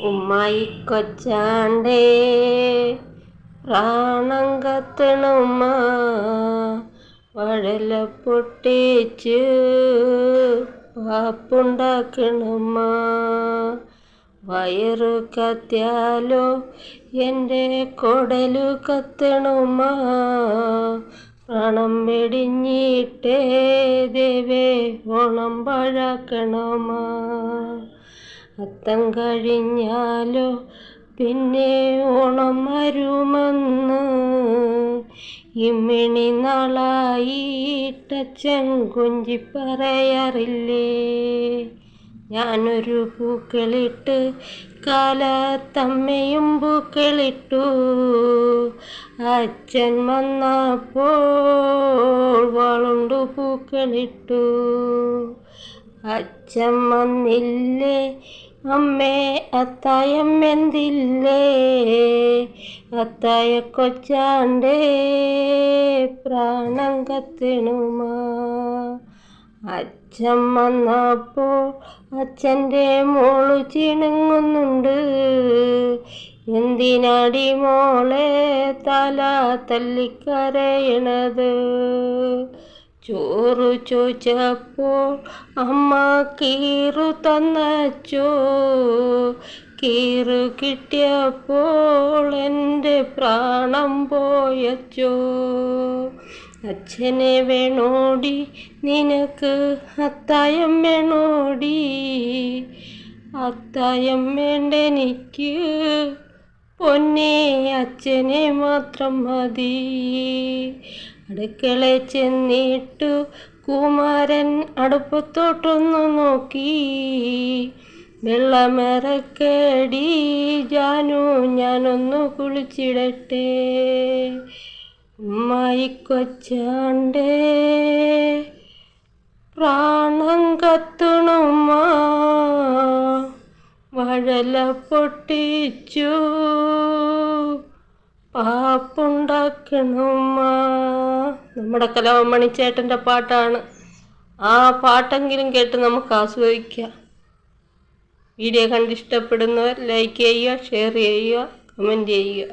ഉമ്മായി കൊച്ചാണ്ടേ പ്രാണം കത്തണുമ്മ വഴല പൊട്ടിച്ച് പാപ്പുണ്ടാക്കണുമ്മ. വയറു കത്തിയാലോ എൻ്റെ കൊടലു കത്തണുമ്മ. പ്രാണം വെടിഞ്ഞിട്ടേ ദേവേ ഓണം പാഴാക്കണുമ്മ. അത്തം കഴിഞ്ഞാലോ പിന്നെ ഓണം വരുമെന്ന് ഇമ്മിണി നാളായിട്ടച്ഛൻ കുഞ്ചി പറയാറില്ലേ. ഞാനൊരു പൂക്കളിട്ട് കാലത്തമ്മയും പൂക്കളിട്ടു. അച്ഛൻ വന്നപ്പോൾ വാളുണ്ടു പൂക്കളിട്ടു. അച്ഛൻ വന്നില്ലേ അമ്മേ അത്തായം എന്തില്ലേ. അത്തായ കൊച്ചാണ്ടേ പ്രാണം കത്തണുമ. അച്ഛൻ വന്നപ്പോൾ അച്ഛൻ്റെ മോള് ചിണുങ്ങുന്നുണ്ട്. എന്തിനാടി മോളെ തല തല്ലിക്കരയണത്. ചോറ് ചോദിച്ചപ്പോൾ അമ്മ കീറു തന്നച്ചോ. കീറു കിട്ടിയപ്പോൾ എൻ്റെ പ്രാണം പോയച്ചോ. അച്ഛനെ വേണോടി നിനക്ക് അത്തായം വേണോടി. അത്തായം വേണ്ടെനിക്ക് പൊന്നെ അച്ഛനെ മാത്രം മതി. അടുക്കള ചെന്നിട്ടു കുമാരൻ അടുപ്പത്തോട്ടൊന്നു നോക്കി. വെള്ളമിറക്കടി ജാനു ഞാനൊന്നു കുളിച്ചിടട്ടെ. ഉമ്മായി കൊച്ചാണ്ടേ പ്രാണം കത്തണുമ്മ വഴല പൊട്ടിച്ചു പാപ്പുണ്ടാക്കണുമ്മ. നമ്മുടെ കലാമണി ചേട്ടൻ്റെ പാട്ടാണ്. ആ പാട്ടെങ്കിലും കേട്ട് നമുക്ക് ആസ്വദിക്കാം. വീഡിയോ കണ്ടിഷ്ടപ്പെടുന്നവർ ലൈക്ക് ചെയ്യുക, ഷെയർ ചെയ്യുക, കമൻറ്റ് ചെയ്യുക.